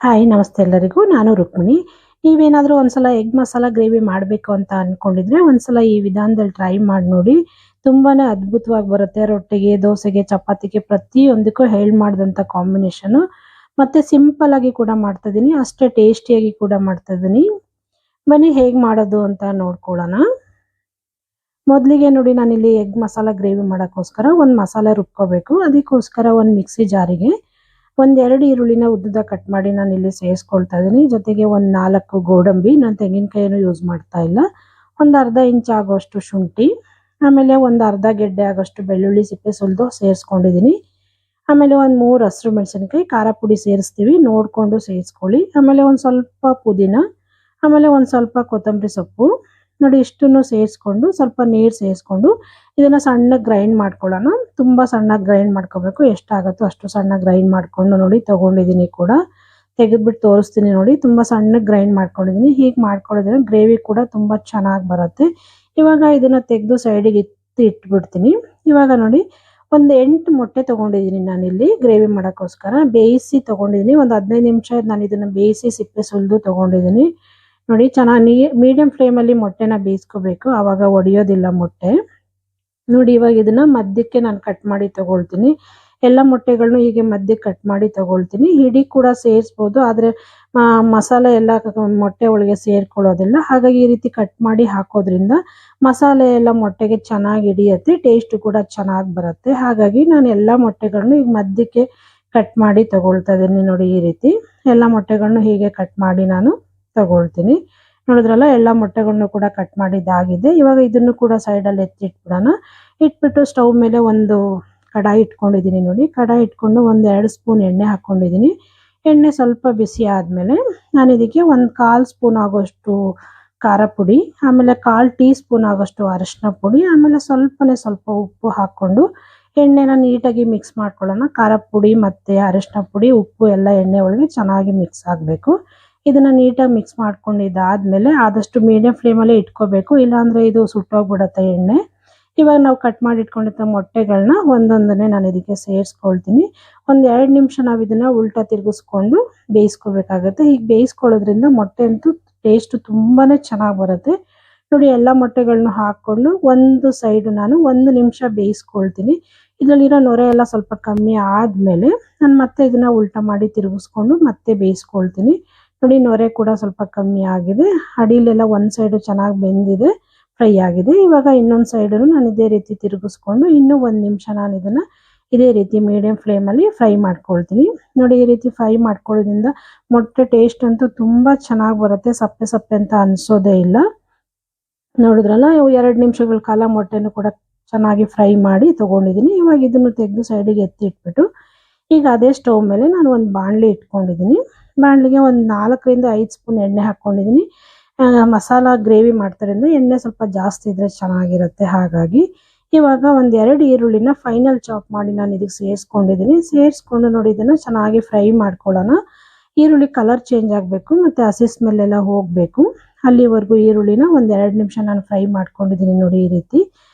Hi ನಮಸ್ತೆ ಎಲ್ಲರಿಗೂ. ನಾನು ರುಕ್ಮಿಣಿ. ನೀವೇನಾದರೂ ಒಂದ್ಸಲ ಎಗ್ ಮಸಾಲ ಗ್ರೇವಿ ಮಾಡಬೇಕು ಅಂತ ಅನ್ಕೊಂಡಿದ್ರೆ ಒಂದ್ಸಲ ಈ ವಿಧಾನದಲ್ಲಿ ಟ್ರೈ ಮಾಡಿ ನೋಡಿ. ತುಂಬಾನೇ ಅದ್ಭುತವಾಗಿ ಬರುತ್ತೆ. ರೊಟ್ಟಿಗೆ, ದೋಸೆಗೆ, ಚಪಾತಿಗೆ ಪ್ರತಿಯೊಂದಕ್ಕೂ ಮಾಡಿದಂಥ ಕಾಂಬಿನೇಷನು. ಮತ್ತೆ ಸಿಂಪಲ್ ಆಗಿ ಕೂಡ ಮಾಡ್ತಾ ಇದೀನಿ, ಅಷ್ಟೇ ಟೇಸ್ಟಿಯಾಗಿ ಕೂಡ ಮಾಡ್ತಾ ಇದೀನಿ. ಬನ್ನಿ ಹೇಗೆ ಮಾಡೋದು ಅಂತ ನೋಡ್ಕೊಳ್ಳೋಣ. ಮೊದಲಿಗೆ ನೋಡಿ, ನಾನಿಲ್ಲಿ ಎಗ್ ಮಸಾಲ ಗ್ರೇವಿ ಮಾಡೋಕ್ಕೋಸ್ಕರ ಒಂದು ಮಸಾಲೆ ರುಬ್ಕೋಬೇಕು. ಅದಕ್ಕೋಸ್ಕರ ಒಂದು ಮಿಕ್ಸಿ ಜಾರಿಗೆ ಒಂದೆರಡು ಈರುಳ್ಳಿನ ಉದ್ದದ ಕಟ್ ಮಾಡಿ ನಾನು ಇಲ್ಲಿ ಸೇರಿಸ್ಕೊಳ್ತಾ ಇದ್ದೀನಿ. ಜೊತೆಗೆ ಒಂದು 4 ಗೋಡಂಬಿ, ನಾನು ತೆಂಗಿನಕಾಯಿನೂ ಯೂಸ್ ಮಾಡ್ತಾ ಇಲ್ಲ. ಒಂದು ಅರ್ಧ ಇಂಚ್ ಆಗೋಷ್ಟು ಶುಂಠಿ, ಆಮೇಲೆ ಒಂದು ಅರ್ಧ ಗೆಡ್ಡೆ ಆಗೋಷ್ಟು ಬೆಳ್ಳುಳ್ಳಿ ಸಿಪ್ಪೆ ಸುಲಿದು ಸೇರಿಸ್ಕೊಂಡಿದ್ದೀನಿ. ಆಮೇಲೆ ಒಂದು 3 ಹಸಿರು ಮೆಣಸಿನಕಾಯಿ, ಖಾರ ಪುಡಿ ಸೇರಿಸ್ತೀವಿ, ನೋಡಿಕೊಂಡು ಸೇರಿಸ್ಕೊಳ್ಳಿ. ಆಮೇಲೆ ಒಂದು ಸ್ವಲ್ಪ ಪುದೀನ, ಆಮೇಲೆ ಒಂದು ಸ್ವಲ್ಪ ಕೊತ್ತಂಬರಿ ಸೊಪ್ಪು. ನೋಡಿ, ಇಷ್ಟನ್ನು ಸೇರಿಸ್ಕೊಂಡು ಸ್ವಲ್ಪ ನೀರು ಸೇರಿಸ್ಕೊಂಡು ಇದನ್ನು ಸಣ್ಣಗೆ ಗ್ರೈಂಡ್ ಮಾಡ್ಕೊಳ್ಳೋಣ. ತುಂಬ ಸಣ್ಣಗೆ ಗ್ರೈಂಡ್ ಮಾಡ್ಕೋಬೇಕು, ಎಷ್ಟಾಗುತ್ತೋ ಅಷ್ಟು ಸಣ್ಣ ಗ್ರೈಂಡ್ ಮಾಡಿಕೊಂಡು ನೋಡಿ ತೊಗೊಂಡಿದ್ದೀನಿ. ಕೂಡ ತೆಗೆದ್ಬಿಟ್ಟು ತೋರಿಸ್ತೀನಿ ನೋಡಿ. ತುಂಬ ಸಣ್ಣಗೆ ಗ್ರೈಂಡ್ ಮಾಡ್ಕೊಂಡಿದ್ದೀನಿ. ಹೀಗೆ ಮಾಡ್ಕೊಳ್ಳೋದ್ರೆ ಗ್ರೇವಿ ಕೂಡ ತುಂಬ ಚೆನ್ನಾಗಿ ಬರುತ್ತೆ. ಇವಾಗ ಇದನ್ನು ತೆಗೆದು ಸೈಡಿಗೆ ಇಟ್ಬಿಡ್ತೀನಿ. ಇವಾಗ ನೋಡಿ, ಒಂದು 8 ಮೊಟ್ಟೆ ತೊಗೊಂಡಿದ್ದೀನಿ ನಾನಿಲ್ಲಿ ಗ್ರೇವಿ ಮಾಡೋಕ್ಕೋಸ್ಕರ. ಬೇಯಿಸಿ ತೊಗೊಂಡಿದ್ದೀನಿ, ಒಂದು 15 ನಿಮಿಷ ನಾನು ಇದನ್ನು ಬೇಯಿಸಿ ಸಿಪ್ಪೆ ಸುಲಿದು ತೊಗೊಂಡಿದ್ದೀನಿ. ನೋಡಿ, ಚೆನ್ನಾಗಿ ಮೀಡಿಯಂ ಫ್ಲೇಮಲ್ಲಿ ಮೊಟ್ಟೆನ ಬೇಯಿಸ್ಕೋಬೇಕು, ಆವಾಗ ಒಡೆಯೋದಿಲ್ಲ ಮೊಟ್ಟೆ. ನೋಡಿ, ಇವಾಗ ಇದನ್ನ ಮಧ್ಯಕ್ಕೆ ನಾನು ಕಟ್ ಮಾಡಿ ತಗೊಳ್ತೀನಿ. ಎಲ್ಲ ಮೊಟ್ಟೆಗಳನ್ನೂ ಹೀಗೆ ಮಧ್ಯಕ್ಕೆ ಕಟ್ ಮಾಡಿ ತಗೊಳ್ತೀನಿ. ಹಿಡಿ ಕೂಡ ಸೇರಿಸ್ಬೋದು, ಆದರೆ ಮಸಾಲೆ ಎಲ್ಲ ಮೊಟ್ಟೆ ಒಳಗೆ ಸೇರ್ಕೊಳ್ಳೋದಿಲ್ಲ. ಹಾಗಾಗಿ ಈ ರೀತಿ ಕಟ್ ಮಾಡಿ ಹಾಕೋದ್ರಿಂದ ಮಸಾಲೆ ಎಲ್ಲ ಮೊಟ್ಟೆಗೆ ಚೆನ್ನಾಗಿ ಹಿಡಿಯುತ್ತೆ, ಟೇಸ್ಟ್ ಕೂಡ ಚೆನ್ನಾಗಿ ಬರುತ್ತೆ. ಹಾಗಾಗಿ ನಾನು ಎಲ್ಲ ಮೊಟ್ಟೆಗಳನ್ನು ಈಗ ಮಧ್ಯಕ್ಕೆ ಕಟ್ ಮಾಡಿ ತಗೊಳ್ತಾ ಇದ್ದೀನಿ. ನೋಡಿ, ಈ ರೀತಿ ಎಲ್ಲ ಮೊಟ್ಟೆಗಳನ್ನು ಹೀಗೆ ಕಟ್ ಮಾಡಿ ನಾನು ತಗೊಳ್ತೀನಿ. ನೋಡಿದ್ರಲ್ಲ, ಎಲ್ಲ ಮೊಟ್ಟೆಗಳನ್ನು ಕೂಡ ಕಟ್ ಮಾಡಿದ್ದಾಗಿದೆ. ಇವಾಗ ಇದನ್ನು ಕೂಡ ಸೈಡಲ್ಲಿ ಎತ್ತಿಟ್ಬಿಡೋಣ. ಇಟ್ಬಿಟ್ಟು ಸ್ಟವ್ ಮೇಲೆ ಒಂದು ಕಡಾಯಿ ಇಟ್ಕೊಂಡಿದ್ದೀನಿ. ನೋಡಿ, ಕಡಾಯಿ ಇಟ್ಕೊಂಡು ಒಂದು 2 ಸ್ಪೂನ್ ಎಣ್ಣೆ ಹಾಕ್ಕೊಂಡಿದ್ದೀನಿ. ಎಣ್ಣೆ ಸ್ವಲ್ಪ ಬಿಸಿ ಆದಮೇಲೆ ನಾನು ಇದಕ್ಕೆ ಒಂದು 1/4 ಸ್ಪೂನ್ ಆಗೋಷ್ಟು ಖಾರ ಪುಡಿ, ಆಮೇಲೆ 1/4 ಟೀ ಸ್ಪೂನ್ ಆಗೋಷ್ಟು ಅರಿಶಿನ ಪುಡಿ, ಆಮೇಲೆ ಸ್ವಲ್ಪ ಉಪ್ಪು ಹಾಕ್ಕೊಂಡು ಎಣ್ಣೆನ ನೀಟಾಗಿ ಮಿಕ್ಸ್ ಮಾಡ್ಕೊಳ್ಳೋಣ. ಖಾರ ಪುಡಿ ಮತ್ತು ಅರಿಶಿನ ಪುಡಿ, ಉಪ್ಪು ಎಲ್ಲ ಎಣ್ಣೆ ಒಳಗೆ ಚೆನ್ನಾಗಿ ಮಿಕ್ಸ್ ಆಗಬೇಕು. ಇದನ್ನು ನೀಟಾಗಿ ಮಿಕ್ಸ್ ಮಾಡ್ಕೊಂಡಿದ್ದಾದಮೇಲೆ ಆದಷ್ಟು ಮೀಡಿಯಂ ಫ್ಲೇಮಲ್ಲೇ ಇಟ್ಕೋಬೇಕು, ಇಲ್ಲಾಂದರೆ ಇದು ಸುಟ್ಟೋಗ್ಬಿಡುತ್ತೆ ಎಣ್ಣೆ. ಇವಾಗ ನಾವು ಕಟ್ ಮಾಡಿ ಇಟ್ಕೊಂಡಿದ್ದ ಮೊಟ್ಟೆಗಳನ್ನ ಒಂದೊಂದನ್ನೇ ನಾನು ಇದಕ್ಕೆ ಸೇರಿಸ್ಕೊಳ್ತೀನಿ. ಒಂದು 2 ನಿಮಿಷ ನಾವು ಇದನ್ನು ಉಲ್ಟಾ ತಿರುಗಿಸ್ಕೊಂಡು ಬೇಯಿಸ್ಕೋಬೇಕಾಗುತ್ತೆ. ಹೀಗೆ ಬೇಯಿಸ್ಕೊಳ್ಳೋದ್ರಿಂದ ಮೊಟ್ಟೆ ಅಂತೂ ಟೇಸ್ಟ್ ತುಂಬಾ ಚೆನ್ನಾಗಿ ಬರುತ್ತೆ. ನೋಡಿ, ಎಲ್ಲ ಮೊಟ್ಟೆಗಳನ್ನ ಹಾಕ್ಕೊಂಡು ಒಂದು ಸೈಡು ನಾನು 1 ನಿಮಿಷ ಬೇಯಿಸ್ಕೊಳ್ತೀನಿ. ಇದರಲ್ಲಿರೋ ನೊರೆ ಎಲ್ಲ ಸ್ವಲ್ಪ ಕಮ್ಮಿ ಆದಮೇಲೆ ನಾನು ಮತ್ತೆ ಇದನ್ನು ಉಲ್ಟಾ ಮಾಡಿ ತಿರುಗಿಸ್ಕೊಂಡು ಮತ್ತೆ ಬೇಯಿಸ್ಕೊಳ್ತೀನಿ. ನೋಡಿ, ನೊರೆ ಕೂಡ ಸ್ವಲ್ಪ ಕಮ್ಮಿ ಆಗಿದೆ, ಅಡಿಲೆಲ್ಲ ಒಂದು ಸೈಡು ಚೆನ್ನಾಗಿ ಬೆಂದಿದೆ, ಫ್ರೈ ಆಗಿದೆ. ಇವಾಗ ಇನ್ನೊಂದು ಸೈಡನ್ನು ನಾನು ಇದೇ ರೀತಿ ತಿರುಗಿಸ್ಕೊಂಡು ಇನ್ನೂ 1 ನಿಮಿಷ ನಾನು ಇದನ್ನು ಇದೇ ರೀತಿ ಮೀಡಿಯಂ ಫ್ಲೇಮಲ್ಲಿ ಫ್ರೈ ಮಾಡ್ಕೊಳ್ತೀನಿ. ನೋಡಿ, ಈ ರೀತಿ ಫ್ರೈ ಮಾಡ್ಕೊಳ್ಳೋದ್ರಿಂದ ಮೊಟ್ಟೆ ಟೇಸ್ಟ್ ಅಂತೂ ತುಂಬ ಚೆನ್ನಾಗಿ ಬರುತ್ತೆ, ಸಪ್ಪೆ ಸಪ್ಪೆ ಅಂತ ಅನಿಸೋದೇ ಇಲ್ಲ. ನೋಡಿದ್ರಲ್ಲ, 2 ನಿಮಿಷಗಳ ಕಾಲ ಮೊಟ್ಟೆನೂ ಕೂಡ ಚೆನ್ನಾಗಿ ಫ್ರೈ ಮಾಡಿ ತೊಗೊಂಡಿದ್ದೀನಿ. ಇವಾಗ ಇದನ್ನು ತೆಗೆದು ಸೈಡಿಗೆ ಎತ್ತಿಟ್ಬಿಟ್ಟು ಈಗ ಅದೇ ಸ್ಟವ್ ಮೇಲೆ ನಾನು ಒಂದು ಬಾಣಲಿ ಇಟ್ಕೊಂಡಿದ್ದೀನಿ. ಬಾಣಲಿಗೆ ಒಂದು 4 ರಿಂದ 5 ಸ್ಪೂನ್ ಎಣ್ಣೆ ಹಾಕ್ಕೊಂಡಿದ್ದೀನಿ. ಮಸಾಲ ಗ್ರೇವಿ ಮಾಡ್ತಾರಿಂದ ಎಣ್ಣೆ ಸ್ವಲ್ಪ ಜಾಸ್ತಿ ಇದ್ದರೆ ಚೆನ್ನಾಗಿರುತ್ತೆ. ಹಾಗಾಗಿ ಇವಾಗ ಒಂದು 2 ಈರುಳ್ಳಿನ ಫೈನಲ್ ಚಾಪ್ ಮಾಡಿ ನಾನು ಇದಕ್ಕೆ ಸೇರಿಸ್ಕೊಂಡಿದ್ದೀನಿ. ಸೇರಿಸ್ಕೊಂಡು ನೋಡಿ, ಇದನ್ನು ಚೆನ್ನಾಗಿ ಫ್ರೈ ಮಾಡ್ಕೊಳ್ಳೋಣ. ಈರುಳ್ಳಿ ಕಲರ್ ಚೇಂಜ್ ಆಗಬೇಕು ಮತ್ತು ಹಸಿ ಸ್ಮೆಲ್ಲೆಲ್ಲ ಹೋಗಬೇಕು, ಅಲ್ಲಿವರೆಗೂ ಈರುಳ್ಳಿನ ಒಂದು 2 ನಿಮಿಷ ನಾನು ಫ್ರೈ ಮಾಡ್ಕೊಂಡಿದ್ದೀನಿ. ನೋಡಿ, ಈ ರೀತಿ.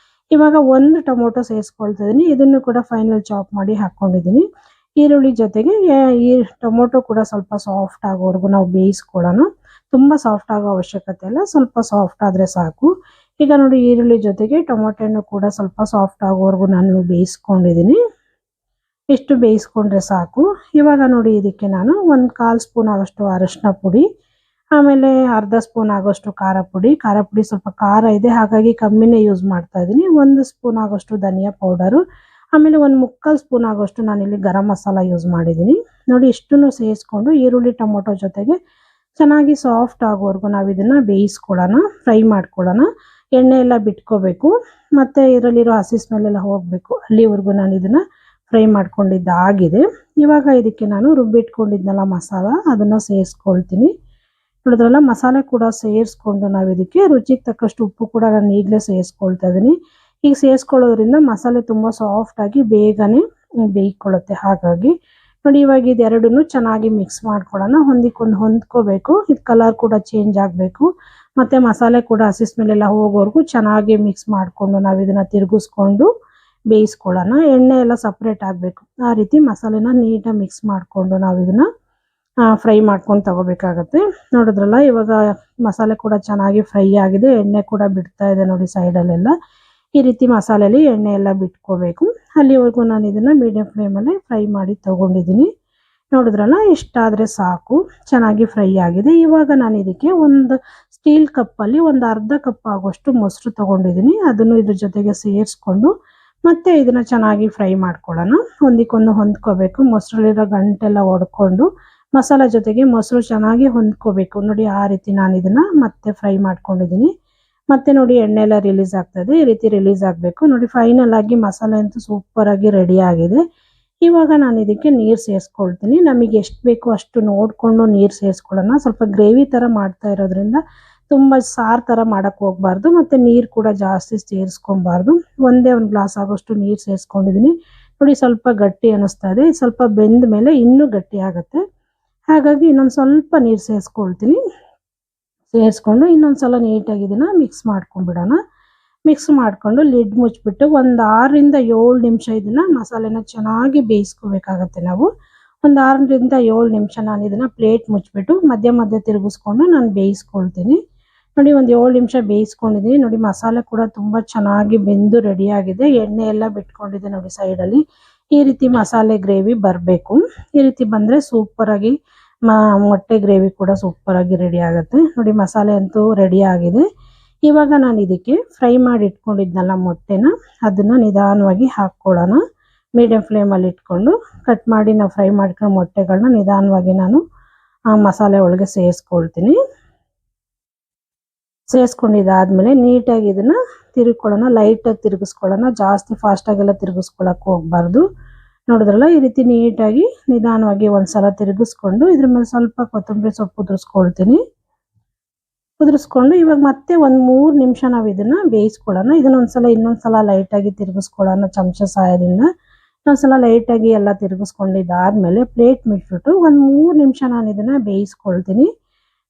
ಇವಾಗ ಒಂದು ಟೊಮೊಟೊ ಸೇರಿಸ್ಕೊಳ್ತಾ ಇದ್ದೀನಿ, ಇದನ್ನು ಕೂಡ ಫೈನಲ್ ಚಾಪ್ ಮಾಡಿ ಹಾಕ್ಕೊಂಡಿದ್ದೀನಿ. ಈರುಳ್ಳಿ ಜೊತೆಗೆ ಈ ಟೊಮೊಟೊ ಕೂಡ ಸ್ವಲ್ಪ ಸಾಫ್ಟ್ ಆಗೋವರೆಗೂ ನಾವು ಬೇಯಿಸ್ಕೊಳ್ಳೋಣ. ತುಂಬ ಸಾಫ್ಟ್ ಆಗೋ ಅವಶ್ಯಕತೆ ಇಲ್ಲ, ಸ್ವಲ್ಪ ಸಾಫ್ಟ್ ಆದರೆ ಸಾಕು. ಈಗ ನೋಡಿ, ಈರುಳ್ಳಿ ಜೊತೆಗೆ ಟೊಮೊಟೊನು ಕೂಡ ಸ್ವಲ್ಪ ಸಾಫ್ಟ್ ಆಗೋವರೆಗೂ ನಾನು ಬೇಯಿಸ್ಕೊಂಡಿದ್ದೀನಿ. ಇಷ್ಟು ಬೇಯಿಸ್ಕೊಂಡ್ರೆ ಸಾಕು. ಇವಾಗ ನೋಡಿ, ಇದಕ್ಕೆ ನಾನು ಒಂದು 1/4 ಸ್ಪೂನ್ ಆಗೋಷ್ಟು ಅರಿಶಿನ ಪುಡಿ, ಆಮೇಲೆ ಅರ್ಧ ಸ್ಪೂನ್ ಆಗೋಷ್ಟು ಖಾರ ಪುಡಿ ಸ್ವಲ್ಪ ಖಾರ ಇದೆ, ಹಾಗಾಗಿ ಕಮ್ಮಿನೇ ಯೂಸ್ ಮಾಡ್ತಾ ಇದ್ದೀನಿ. 1 ಸ್ಪೂನ್ ಆಗೋಷ್ಟು ಧನಿಯಾ ಪೌಡರು, ಆಮೇಲೆ ಒಂದು 3/4 ಸ್ಪೂನ್ ಆಗೋಷ್ಟು ನಾನಿಲ್ಲಿ ಗರಂ ಮಸಾಲ ಯೂಸ್ ಮಾಡಿದ್ದೀನಿ. ನೋಡಿ, ಇಷ್ಟನ್ನು ಸೇರಿಸ್ಕೊಂಡು ಈರುಳ್ಳಿ ಟೊಮೊಟೊ ಜೊತೆಗೆ ಚೆನ್ನಾಗಿ ಸಾಫ್ಟ್ ಆಗೋವರೆಗೂ ನಾವು ಇದನ್ನು ಬೇಯಿಸ್ಕೊಳ್ಳೋಣ, ಫ್ರೈ ಮಾಡ್ಕೊಳ್ಳೋಣ. ಎಣ್ಣೆ ಎಲ್ಲ ಬಿಟ್ಕೋಬೇಕು ಮತ್ತು ಇದರಲ್ಲಿರೋ ಹಸಿ ಸ್ಮೆಲ್ಲೆಲ್ಲ ಹೋಗಬೇಕು, ಅಲ್ಲಿವರೆಗೂ ನಾನು ಇದನ್ನು ಫ್ರೈ ಮಾಡ್ಕೊಂಡಿದ್ದಾಗಿದೆ. ಇವಾಗ ಇದಕ್ಕೆ ನಾನು ರುಬ್ಬಿಟ್ಕೊಂಡಿದ್ನಲ್ಲ ಮಸಾಲ, ಅದನ್ನು ಸೇರಿಸ್ಕೊಳ್ತೀನಿ. ನೋಡಿದ್ರಲ್ಲ, ಮಸಾಲೆ ಕೂಡ ಸೇರಿಸ್ಕೊಂಡು ನಾವು ಇದಕ್ಕೆ ರುಚಿಗೆ ತಕ್ಕಷ್ಟು ಉಪ್ಪು ಕೂಡ ನಾನು ಈಗಲೇ ಸೇರಿಸ್ಕೊಳ್ತಾ ಇದ್ದೀನಿ. ಈಗ ಸೇರಿಸ್ಕೊಳ್ಳೋದ್ರಿಂದ ಮಸಾಲೆ ತುಂಬ ಸಾಫ್ಟಾಗಿ ಬೇಗನೆ ಬೇಯ್ಕೊಳ್ಳುತ್ತೆ. ಹಾಗಾಗಿ ನೋಡಿ, ಇವಾಗ ಇದೆರಡನ್ನೂ ಚೆನ್ನಾಗಿ ಮಿಕ್ಸ್ ಮಾಡ್ಕೊಳ್ಳೋಣ. ಹೊಂದಿಕೊಂಡು ಹೊಂದ್ಕೋಬೇಕು. ಇದು ಕಲರ್ ಕೂಡ ಚೇಂಜ್ ಆಗಬೇಕು, ಮತ್ತು ಮಸಾಲೆ ಕೂಡ ಹಸಿ ಸ್ಮೆಲ್ಲೆಲ್ಲ ಹೋಗೋವರೆಗೂ ಚೆನ್ನಾಗಿ ಮಿಕ್ಸ್ ಮಾಡಿಕೊಂಡು ನಾವು ಇದನ್ನು ತಿರುಗಿಸ್ಕೊಂಡು ಬೇಯಿಸ್ಕೊಳ್ಳೋಣ. ಎಣ್ಣೆ ಎಲ್ಲ ಸಪ್ರೇಟ್ ಆಗಬೇಕು, ಆ ರೀತಿ ಮಸಾಲೆನ ನೀಟಾಗಿ ಮಿಕ್ಸ್ ಮಾಡಿಕೊಂಡು ನಾವು ಇದನ್ನು ಫ್ರೈ ಮಾಡ್ಕೊಂಡು ತಗೋಬೇಕಾಗತ್ತೆ. ನೋಡಿದ್ರಲ್ಲ ಇವಾಗ ಮಸಾಲೆ ಕೂಡ ಚೆನ್ನಾಗಿ ಫ್ರೈ ಆಗಿದೆ, ಎಣ್ಣೆ ಕೂಡ ಬಿಡ್ತಾ ಇದೆ ನೋಡಿ ಸೈಡಲ್ಲೆಲ್ಲ. ಈ ರೀತಿ ಮಸಾಲೆಯಲ್ಲಿ ಎಣ್ಣೆ ಎಲ್ಲ ಬಿಟ್ಕೋಬೇಕು. ಅಲ್ಲಿವರೆಗೂ ನಾನು ಇದನ್ನು ಮೀಡಿಯಂ ಫ್ಲೇಮಲ್ಲಿ ಫ್ರೈ ಮಾಡಿ ತಗೊಂಡಿದ್ದೀನಿ. ನೋಡಿದ್ರಲ್ಲ ಇಷ್ಟಾದರೆ ಸಾಕು, ಚೆನ್ನಾಗಿ ಫ್ರೈ ಆಗಿದೆ. ಇವಾಗ ನಾನು ಇದಕ್ಕೆ ಒಂದು ಸ್ಟೀಲ್ ಕಪ್ಪಲ್ಲಿ ಒಂದು ಅರ್ಧ ಕಪ್ ಆಗುವಷ್ಟು ಮೊಸರು ತೊಗೊಂಡಿದ್ದೀನಿ. ಅದನ್ನು ಇದ್ರ ಜೊತೆಗೆ ಸೇರಿಸ್ಕೊಂಡು ಮತ್ತೆ ಇದನ್ನು ಚೆನ್ನಾಗಿ ಫ್ರೈ ಮಾಡ್ಕೊಳ್ಳೋಣ. ಒಂದಕ್ಕೊಂದು ಹೊಂದ್ಕೋಬೇಕು, ಮೊಸರಲ್ಲಿರೋ ಗಂಟೆಲ್ಲ ಒಡ್ಕೊಂಡು ಮಸಾಲ ಜೊತೆಗೆ ಮೊಸರು ಚೆನ್ನಾಗಿ ಹೊಂದ್ಕೋಬೇಕು ನೋಡಿ. ಆ ರೀತಿ ನಾನು ಇದನ್ನು ಮತ್ತೆ ಫ್ರೈ ಮಾಡ್ಕೊಂಡಿದ್ದೀನಿ. ಮತ್ತೆ ನೋಡಿ ಎಣ್ಣೆ ಎಲ್ಲ ರಿಲೀಸ್ ಆಗ್ತದೆ, ಈ ರೀತಿ ರಿಲೀಸ್ ಆಗಬೇಕು ನೋಡಿ. ಫೈನಲ್ ಆಗಿ ಮಸಾಲೆ ಅಂತೂ ಸೂಪರಾಗಿ ರೆಡಿ ಆಗಿದೆ. ಇವಾಗ ನಾನು ಇದಕ್ಕೆ ನೀರು ಸೇರಿಸ್ಕೊಳ್ತೀನಿ. ನಮಗೆ ಎಷ್ಟು ಬೇಕೋ ಅಷ್ಟು ನೋಡಿಕೊಂಡು ನೀರು ಸೇರಿಸ್ಕೊಳ್ಳೋಣ. ಸ್ವಲ್ಪ ಗ್ರೇವಿ ಥರ ಮಾಡ್ತಾ ಇರೋದ್ರಿಂದ ತುಂಬ ಸಾರು ಥರ ಮಾಡೋಕ್ಕೆ ಹೋಗಬಾರ್ದು, ಮತ್ತು ನೀರು ಕೂಡ ಜಾಸ್ತಿ ಸೇರಿಸ್ಕೊಬಾರ್ದು. ಒಂದೇ ಒಂದು ಗ್ಲಾಸ್ ಆಗೋಷ್ಟು ನೀರು ಸೇರಿಸ್ಕೊಂಡಿದ್ದೀನಿ ನೋಡಿ. ಸ್ವಲ್ಪ ಗಟ್ಟಿ ಅನ್ನಿಸ್ತಾ ಇದೆ, ಸ್ವಲ್ಪ ಬೆಂದ ಮೇಲೆ ಇನ್ನೂ ಗಟ್ಟಿ ಆಗುತ್ತೆ. ಹಾಗಾಗಿ ಇನ್ನೊಂದು ಸ್ವಲ್ಪ ನೀರು ಸೇರಿಸ್ಕೊಳ್ತೀನಿ. ಸೇರಿಸ್ಕೊಂಡು ಇನ್ನೊಂದು ಸಲ ನೀಟಾಗಿ ಇದನ್ನು ಮಿಕ್ಸ್ ಮಾಡ್ಕೊಂಡ್ಬಿಡೋಣ. ಮಿಕ್ಸ್ ಮಾಡಿಕೊಂಡು ಲಿಡ್ ಮುಚ್ಚಿಬಿಟ್ಟು ಒಂದು 6ರಿಂದ 7 ನಿಮಿಷ ಇದನ್ನು ಮಸಾಲೆನ ಚೆನ್ನಾಗಿ ಬೇಯಿಸ್ಕೋಬೇಕಾಗತ್ತೆ ನಾವು. ಒಂದು 6ರಿಂದ 7 ನಿಮಿಷ ನಾನು ಇದನ್ನು ಪ್ಲೇಟ್ ಮುಚ್ಚಿಬಿಟ್ಟು ಮಧ್ಯ ಮಧ್ಯ ತಿರುಗಿಸ್ಕೊಂಡು ನಾನು ಬೇಯಿಸ್ಕೊಳ್ತೀನಿ ನೋಡಿ. ಒಂದು 7 ನಿಮಿಷ ಬೇಯಿಸ್ಕೊಂಡಿದ್ದೀನಿ ನೋಡಿ. ಮಸಾಲೆ ಕೂಡ ತುಂಬ ಚೆನ್ನಾಗಿ ಬೆಂದು ರೆಡಿಯಾಗಿದೆ, ಎಣ್ಣೆ ಎಲ್ಲ ಬಿಟ್ಕೊಂಡಿದೆ ನೋಡಿ ಸೈಡಲ್ಲಿ. ಈ ರೀತಿ ಮಸಾಲೆ ಗ್ರೇವಿ ಬರಬೇಕು. ಈ ರೀತಿ ಬಂದರೆ ಸೂಪರಾಗಿ ಮೊಟ್ಟೆ ಗ್ರೇವಿ ಕೂಡ ಸೂಪರಾಗಿ ರೆಡಿ ಆಗುತ್ತೆ ನೋಡಿ. ಮಸಾಲೆ ಅಂತೂ ರೆಡಿ ಆಗಿದೆ. ಇವಾಗ ನಾನು ಇದಕ್ಕೆ ಫ್ರೈ ಮಾಡಿ ಇಟ್ಕೊಂಡಿದ್ನಲ್ಲ ಮೊಟ್ಟೆನ, ಅದನ್ನು ನಿಧಾನವಾಗಿ ಹಾಕ್ಕೊಳ್ಳೋಣ. ಮೀಡಿಯಂ ಫ್ಲೇಮಲ್ಲಿ ಇಟ್ಕೊಂಡು ಕಟ್ ಮಾಡಿ ನಾವು ಫ್ರೈ ಮಾಡ್ಕೊಂಡು ಮೊಟ್ಟೆಗಳನ್ನ ನಿಧಾನವಾಗಿ ನಾನು ಆ ಮಸಾಲೆ ಒಳಗೆ ಸೇರಿಸ್ಕೊಳ್ತೀನಿ. ಸೇರಿಸ್ಕೊಂಡಿದ್ದಾದಮೇಲೆ ನೀಟಾಗಿ ಇದನ್ನು ತಿರುಗಿಕೊಳ್ಳೋಣ, ಲೈಟಾಗಿ ತಿರುಗಿಸ್ಕೊಳ್ಳೋಣ. ಜಾಸ್ತಿ ಫಾಸ್ಟಾಗೆಲ್ಲ ತಿರುಗಿಸ್ಕೊಳ್ಳೋಕೆ ಹೋಗಬಾರ್ದು. ನೋಡಿದ್ರಲ್ಲ ಈ ರೀತಿ ನೀಟಾಗಿ ನಿಧಾನವಾಗಿ ಒಂದ್ಸಲ ತಿರುಗಿಸ್ಕೊಂಡು ಇದ್ರ ಮೇಲೆ ಸ್ವಲ್ಪ ಕೊತ್ತಂಬರಿ ಸೊಪ್ಪು ಉದುರಿಸ್ಕೊಂಡು ಇವಾಗ ಮತ್ತೆ ಒಂದು 3 ನಿಮಿಷ ನಾವು ಇದನ್ನು ಬೇಯಿಸ್ಕೊಳ್ಳೋಣ. ಇದನ್ನೊಂದ್ಸಲ ಇನ್ನೊಂದ್ಸಲ ಲೈಟಾಗಿ ತಿರುಗಿಸ್ಕೊಳ್ಳೋಣ ಚಮಚ ಸಹಾಯದಿಂದ. ಇನ್ನೊಂದ್ಸಲ ಲೈಟಾಗಿ ಎಲ್ಲ ತಿರುಗಿಸ್ಕೊಂಡಿದ್ದಾದಮೇಲೆ ಪ್ಲೇಟ್ ಮುಚ್ಚಿಬಿಟ್ಟು ಒಂದು 3 ನಿಮಿಷ ನಾನು ಇದನ್ನು ಬೇಯಿಸ್ಕೊಳ್ತೀನಿ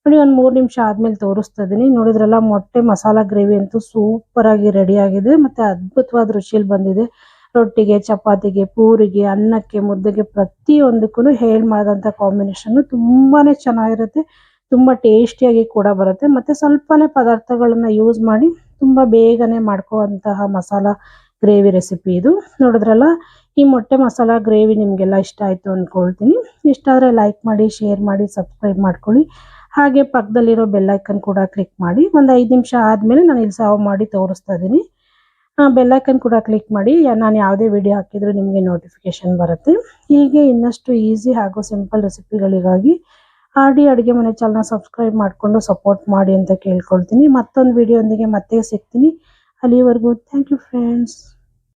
ನೋಡಿ. ಒಂದು 3 ನಿಮಿಷ ಆದಮೇಲೆ ತೋರಿಸ್ತಾ ಇದ್ದೀನಿ. ನೋಡಿದ್ರಲ್ಲ ಮೊಟ್ಟೆ ಮಸಾಲ ಗ್ರೇವಿ ಅಂತೂ ಸೂಪರಾಗಿ ರೆಡಿಯಾಗಿದೆ ಮತ್ತು ಅದ್ಭುತವಾದ ರುಚಿಯಲ್ಲಿ ಬಂದಿದೆ. ರೊಟ್ಟಿಗೆ, ಚಪಾತಿಗೆ, ಪೂರಿಗೆ, ಅನ್ನಕ್ಕೆ, ಮುದ್ದೆಗೆ ಪ್ರತಿಯೊಂದಕ್ಕೂ ಮಾಡಿದಂಥ ಕಾಂಬಿನೇಷನ್ನು ತುಂಬಾ ಚೆನ್ನಾಗಿರುತ್ತೆ. ತುಂಬ ಟೇಸ್ಟಿಯಾಗಿ ಕೂಡ ಬರುತ್ತೆ. ಮತ್ತು ಸ್ವಲ್ಪನೇ ಪದಾರ್ಥಗಳನ್ನು ಯೂಸ್ ಮಾಡಿ ತುಂಬ ಬೇಗನೆ ಮಾಡ್ಕೋವಂತಹ ಮಸಾಲ ಗ್ರೇವಿ ರೆಸಿಪಿ ಇದು. ನೋಡಿದ್ರಲ್ಲ ಈ ಮೊಟ್ಟೆ ಮಸಾಲ ಗ್ರೇವಿ ನಿಮಗೆಲ್ಲ ಇಷ್ಟ ಆಯಿತು ಅಂದ್ಕೊಳ್ತೀನಿ. ಇಷ್ಟ ಆದರೆ ಲೈಕ್ ಮಾಡಿ, ಶೇರ್ ಮಾಡಿ, ಸಬ್ಸ್ಕ್ರೈಬ್ ಮಾಡ್ಕೊಳ್ಳಿ. ಹಾಗೆ ಪಕ್ಕದಲ್ಲಿರೋ ಬೆಲ್ ಐಕನ್ ಕೂಡ ಕ್ಲಿಕ್ ಮಾಡಿ. ಒಂದು 5 ನಿಮಿಷ ಆದಮೇಲೆ ನಾನು ಇಲ್ಲಿ ಸರ್ವ್ ಮಾಡಿ ತೋರಿಸ್ತಾ ಇದ್ದೀನಿ. ಬೆಲ್ ಐಕನ್ ಕೂಡ ಕ್ಲಿಕ್ ಮಾಡಿ, ನಾನು ಯಾವುದೇ ವಿಡಿಯೋ ಹಾಕಿದರೂ ನಿಮಗೆ ನೋಟಿಫಿಕೇಶನ್ ಬರುತ್ತೆ. ಹೀಗೆ ಇನ್ನಷ್ಟು ಈಸಿ ಹಾಗೂ ಸಿಂಪಲ್ ರೆಸಿಪಿಗಳಿಗಾಗಿ ಆಡಿ ಅಡುಗೆ ಮನೆ ಚಾನಲ್ನ ಸಬ್ಸ್ಕ್ರೈಬ್ ಮಾಡಿಕೊಂಡು ಸಪೋರ್ಟ್ ಮಾಡಿ ಅಂತ ಕೇಳ್ಕೊಳ್ತೀನಿ. ಮತ್ತೊಂದು ವಿಡಿಯೋದೊಂದಿಗೆ ಮತ್ತೆ ಸಿಗ್ತೀನಿ. ಅಲ್ಲಿವರೆಗೂ ಥ್ಯಾಂಕ್ ಯು ಫ್ರೆಂಡ್ಸ್.